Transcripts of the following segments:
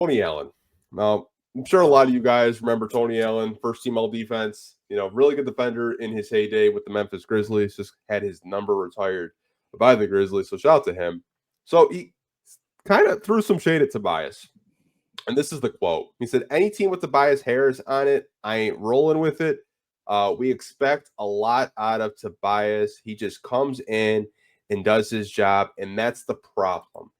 Tony Allen. Now, I'm sure a lot of you guys remember Tony Allen, first team all defense, really good defender in his heyday with the Memphis Grizzlies, just had his number retired by the Grizzlies. So shout out to him. So he kind of threw some shade at Tobias. And this is the quote. He said, any team with Tobias Harris on it, I ain't rolling with it. We expect a lot out of Tobias. He just comes in and does his job, and that's the problem.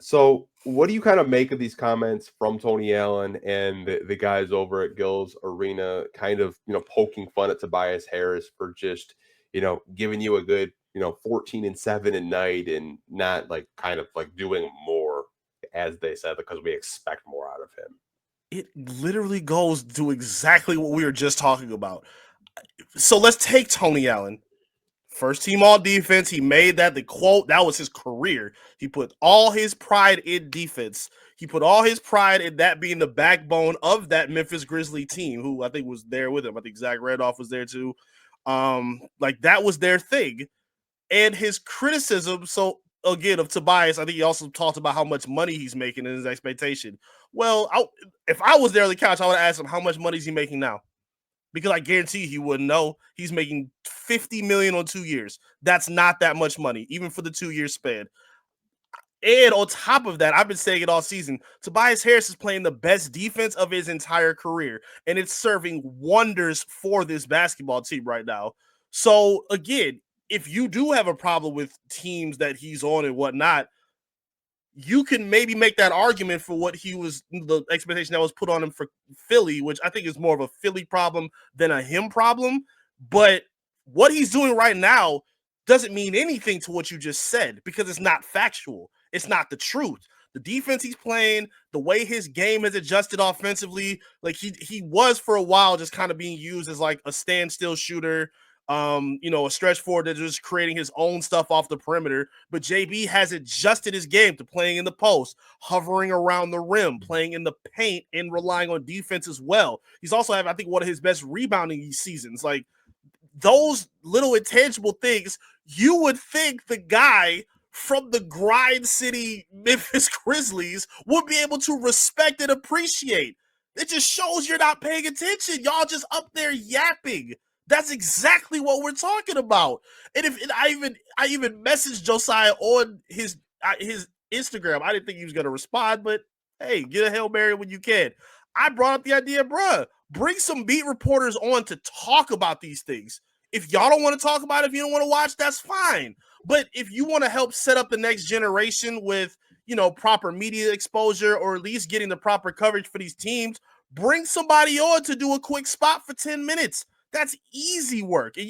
So, what do you kind of make of these comments from Tony Allen and the guys over at Gills Arena, kind of poking fun at Tobias Harris for just giving you a good 14-7 a night and not like kind of like doing more, as they said, because we expect more out of him. It literally goes to exactly what we were just talking about. So let's take Tony Allen. First team all defense. He made that the quote. That was his career. He put all his pride in defense. He put all his pride in that being the backbone of that Memphis Grizzly team, who I think was there with him. I think Zach Randolph was there too. Like that was their thing. And his criticism, so again, of Tobias, I think he also talked about how much money he's making and his expectation. Well, if I was there on the couch, I would ask him how much money is he making now? Because I guarantee he wouldn't know. He's making $50 million on 2 years. That's not that much money, even for the 2-year span. And on top of that, I've been saying it all season, Tobias Harris is playing the best defense of his entire career, and it's serving wonders for this basketball team right now. So again, if you do have a problem with teams that he's on and whatnot, you can maybe make that argument for what he was, the expectation that was put on him for Philly, which I think is more of a Philly problem than a him problem. But what he's doing right now doesn't mean anything to what you just said because it's not factual. It's not the truth. The defense he's playing, the way his game has adjusted offensively, like he was for a while just kind of being used as like a standstill shooter, a stretch forward that's just creating his own stuff off the perimeter. But JB has adjusted his game to playing in the post, hovering around the rim, playing in the paint, and relying on defense as well. He's also having, I think, one of his best rebounding seasons. Like those little intangible things, you would think the guy from the grind city Memphis Grizzlies would be able to respect and appreciate. It just shows you're not paying attention. Y'all just up there yapping. That's exactly what we're talking about. And I even messaged Josiah on his Instagram. I didn't think he was going to respond, but hey, get a Hail Mary when you can. I brought up the idea, bruh, bring some beat reporters on to talk about these things. If y'all don't want to talk about it, if you don't want to watch, that's fine. But if you want to help set up the next generation with, proper media exposure or at least getting the proper coverage for these teams, bring somebody on to do a quick spot for 10 minutes. That's easy work. And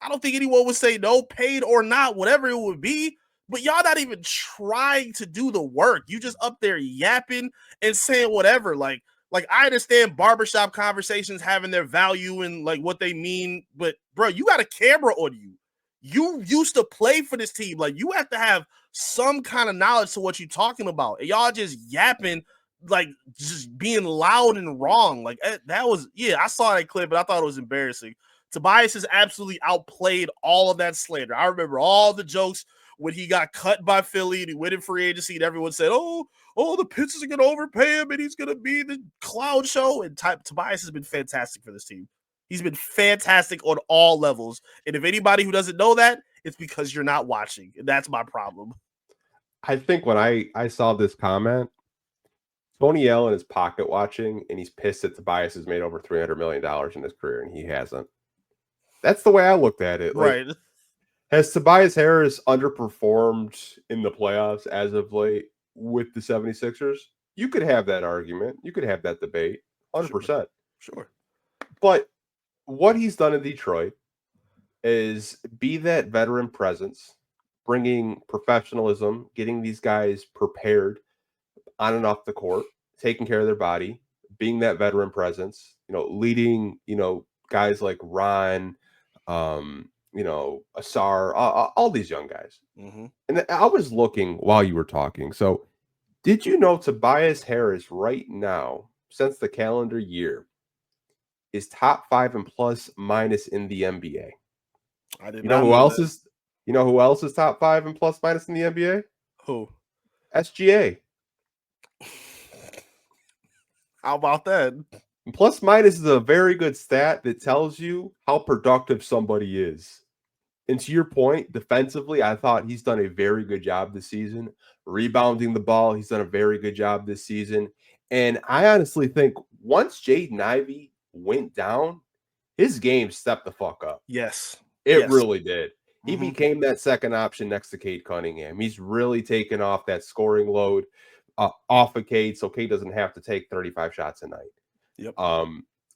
I don't think anyone would say no, paid or not, whatever it would be. But y'all not even trying to do the work. You just up there yapping and saying whatever. Like I understand barbershop conversations having their value and like what they mean, but bro, you got a camera on you. You used to play for this team. Like you have to have some kind of knowledge to what you're talking about. And y'all just yapping, like just being loud and wrong. Like that was, I saw that clip, but I thought it was embarrassing. Tobias has absolutely outplayed all of that slander. I remember all the jokes when he got cut by Philly and he went in free agency and everyone said, oh, the Pistons are going to overpay him and he's going to be the clown show. And Tobias has been fantastic for this team. He's been fantastic on all levels. And if anybody who doesn't know that, it's because you're not watching. And that's my problem. I think when I saw this comment, Tony Allen is pocket watching, and he's pissed that Tobias has made over $300 million in his career, and he hasn't. That's the way I looked at it. Like, right. Has Tobias Harris underperformed in the playoffs as of late with the 76ers? You could have that argument. You could have that debate, 100%. Sure. But what he's done in Detroit is be that veteran presence, bringing professionalism, getting these guys prepared on and off the court, taking care of their body, being that veteran presence, leading, guys like Ron, Asar, all these young guys. Mm-hmm. And I was looking while you were talking. So did you know Tobias Harris right now, since the calendar year, is top 5 in plus minus in the NBA? I did You not know who know else that. is who else is top 5 in plus minus in the NBA? Who? SGA. How about that? Plus minus is a very good stat that tells you how productive somebody is. And to your point, defensively, I thought he's done a very good job this season. Rebounding the ball, he's done a very good job this season. And I honestly think once Jaden Ivey went down, his game stepped the fuck up. Yes. It Yes. really did. He Mm-hmm. became that second option next to Cade Cunningham. He's really taken off that scoring load off of Cade, so Cade doesn't have to take 35 shots a night. Yep.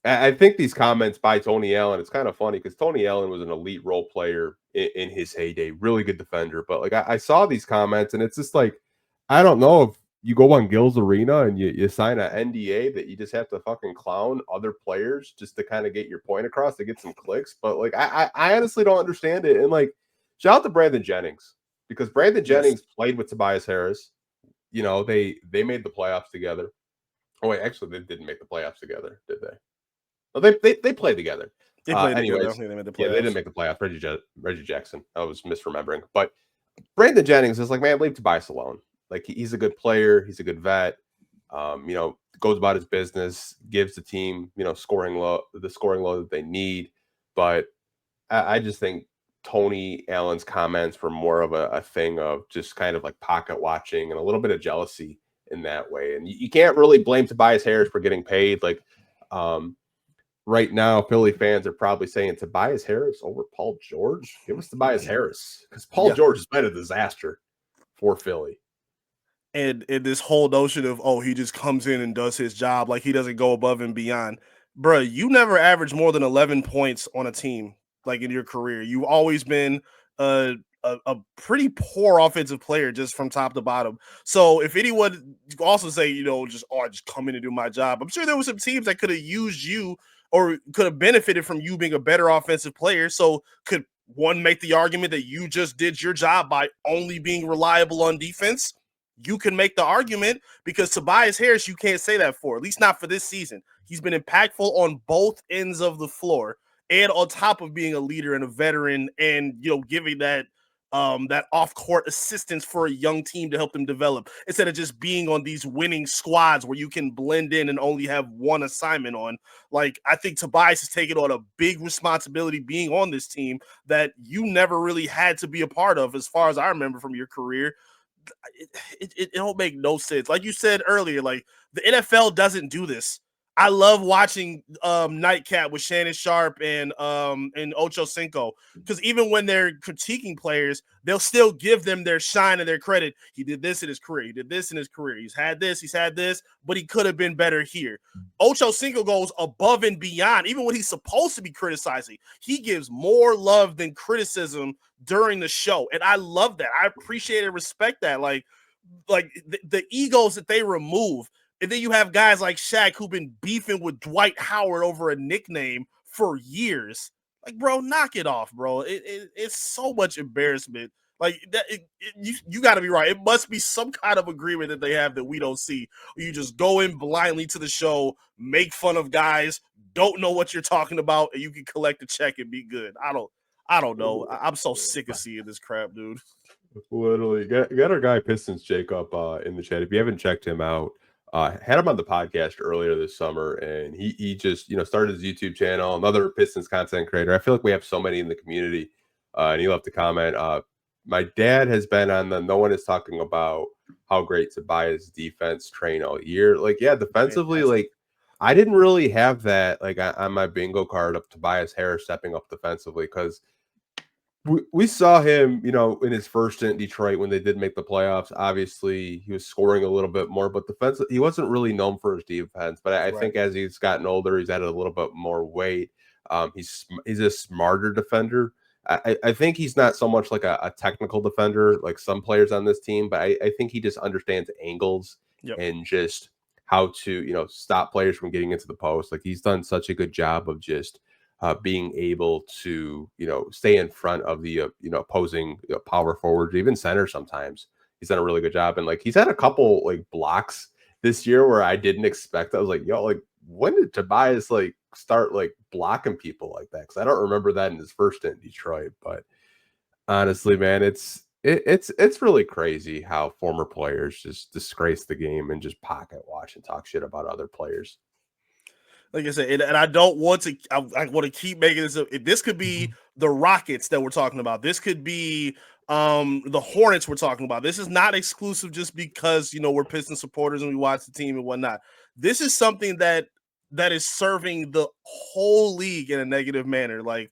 I think these comments by Tony Allen, it's kind of funny because Tony Allen was an elite role player in his heyday, really good defender. But like I saw these comments, and it's just like, I don't know if you go on Gil's Arena and you sign an NDA that you just have to fucking clown other players just to kind of get your point across to get some clicks. But like I honestly don't understand it. And like shout out to Brandon Jennings because Brandon Jennings played with Tobias Harris. You know, they made the playoffs together. Oh wait, actually they didn't make the playoffs together, did they? Well, they played together. They played together. I Anyways, think they made the playoffs. yeah, they didn't make the playoffs. Reggie Jackson. I was misremembering. But Brandon Jennings is like, man, leave Tobias alone. Like he's a good player. He's a good vet. You know, goes about his business, gives the team, you know, the scoring load that they need. But I just think Tony Allen's comments were more of a thing of just kind of like pocket watching and a little bit of jealousy in that way. And you can't really blame Tobias Harris for getting paid. Like, right now, Philly fans are probably saying Tobias Harris over Paul George. Give us Tobias Harris because Paul George has been a disaster for Philly. And this whole notion of, oh, he just comes in and does his job, like he doesn't go above and beyond. Bruh, you never averaged more than 11 points on a team, like in your career. You've always been a pretty poor offensive player just from top to bottom. So if anyone also say, you know, just, oh, I just come in and do my job, I'm sure there were some teams that could have used you or could have benefited from you being a better offensive player. So could one make the argument that you just did your job by only being reliable on defense? You can make the argument because Tobias Harris, you can't say that for, at least not for this season. He's been impactful on both ends of the floor, and on top of being a leader and a veteran, and you know, giving that that off-court assistance for a young team to help them develop, instead of just being on these winning squads where you can blend in and only have one assignment on. Like, I think Tobias is taking on a big responsibility being on this team that you never really had to be a part of, as far as I remember from your career. It don't make no sense. Like you said earlier, like the NFL doesn't do this. I love watching Nightcap with Shannon Sharp and Ocho Cinco, because even when they're critiquing players, they'll still give them their shine and their credit. He did this in his career. He did this in his career. He's had this, but he could have been better here. Ocho Cinco goes above and beyond, even when he's supposed to be criticizing. He gives more love than criticism during the show, and I love that. I appreciate and respect that. Like the egos that they remove. And then you have guys like Shaq who've been beefing with Dwight Howard over a nickname for years. Like, bro, knock it off, bro. It's so much embarrassment. Like that, you got to be right. It must be some kind of agreement that they have that we don't see. You just go in blindly to the show, make fun of guys, don't know what you're talking about, and you can collect a check and be good. I don't know. I'm so sick of seeing this crap, dude. Literally, got our guy Pistons Jacob in the chat. If you haven't checked him out, had him on the podcast earlier this summer, and he just started his YouTube channel. Another Pistons content creator. I feel like we have so many in the community, and he left a comment. My dad has been on the No One Is Talking About how great Tobias defense train all year. Like, yeah, defensively, like I didn't really have that like on my bingo card of Tobias Harris stepping up defensively because we saw him, in his first stint in Detroit when they did make the playoffs. Obviously, he was scoring a little bit more, but he wasn't really known for his defense. But I think as he's gotten older, he's added a little bit more weight. He's a smarter defender. I think he's not so much like a technical defender like some players on this team, but I think he just understands angles and just how to, stop players from getting into the post. Like he's done such a good job of just being able to, stay in front of the, opposing power forward, even center sometimes. He's done a really good job. And like, he's had a couple like blocks this year where I didn't expect. I was like, yo, like, when did Tobias like start like blocking people like that? Because I don't remember that in his first stint in Detroit. But honestly, man, it's It's really crazy how former players just disgrace the game and just pocket watch and talk shit about other players. Like I said, and I don't want to. I want to keep making this. This could be the Rockets that we're talking about. This could be the Hornets we're talking about. This is not exclusive just because we're Pistons supporters and we watch the team and whatnot. This is something that is serving the whole league in a negative manner. Like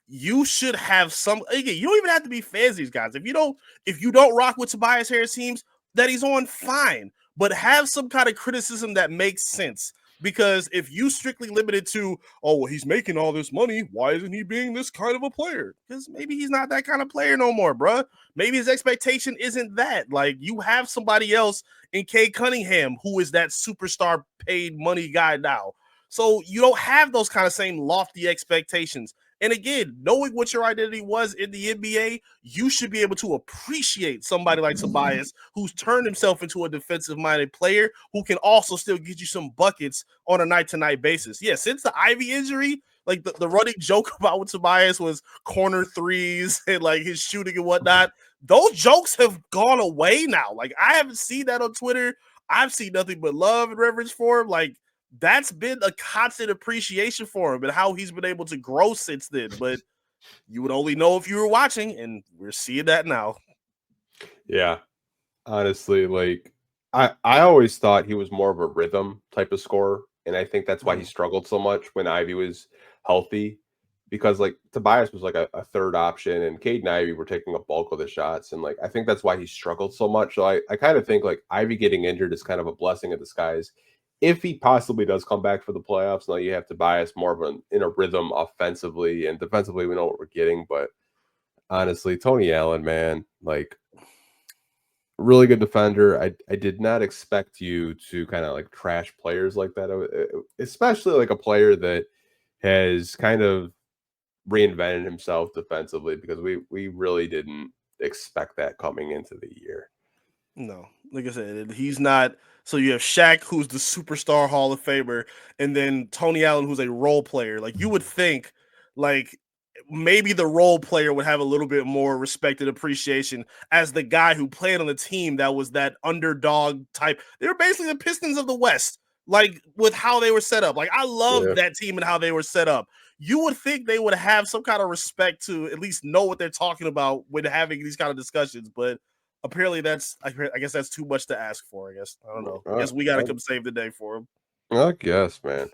you should have some. Again, you don't even have to be fans of these guys. If you don't rock with Tobias Harris teams that he's on, fine. But have some kind of criticism that makes sense. Because if you strictly limited to, oh, well, he's making all this money, why isn't he being this kind of a player? Because maybe he's not that kind of player no more, bruh. Maybe his expectation isn't that. Like, you have somebody else in Cade Cunningham who is that superstar paid money guy now. So you don't have those kind of same lofty expectations. And again, knowing what your identity was in the NBA, you should be able to appreciate somebody like Tobias, who's turned himself into a defensive-minded player who can also still get you some buckets on a night-to-night basis. Yeah, since the Ivy injury, like the running joke about what Tobias was corner threes and like his shooting and whatnot, those jokes have gone away now. Like I haven't seen that on Twitter. I've seen nothing but love and reverence for him. Like that's been a constant appreciation for him and how he's been able to grow since then. But you would only know if you were watching, and we're seeing that now. Yeah, honestly, like I always thought he was more of a rhythm type of scorer, and I think that's why he struggled so much when Ivy was healthy, because like Tobias was like a third option, and Cade and Ivy were taking a bulk of the shots, and like I think that's why he struggled so much. So I kind of think like Ivy getting injured is kind of a blessing in disguise. If he possibly does come back for the playoffs, now you have Tobias more of an in a rhythm offensively and defensively. We know what we're getting, but honestly, Tony Allen, man, like really good defender. I did not expect you to kind of like trash players like that, especially like a player that has kind of reinvented himself defensively, because we really didn't expect that coming into the year. No, like I said, he's not. So you have Shaq, who's the superstar Hall of Famer, and then Tony Allen, who's a role player. Like you would think, like maybe the role player would have a little bit more respect and appreciation as the guy who played on the team that was that underdog type. They were basically the Pistons of the West, like with how they were set up. Like I Yeah. loved that team and how they were set up. You would think they would have some kind of respect to at least know what they're talking about when having these kind of discussions, but apparently I guess that's too much to ask for. I guess I don't know. I guess we got to come save the day for him. I guess, man.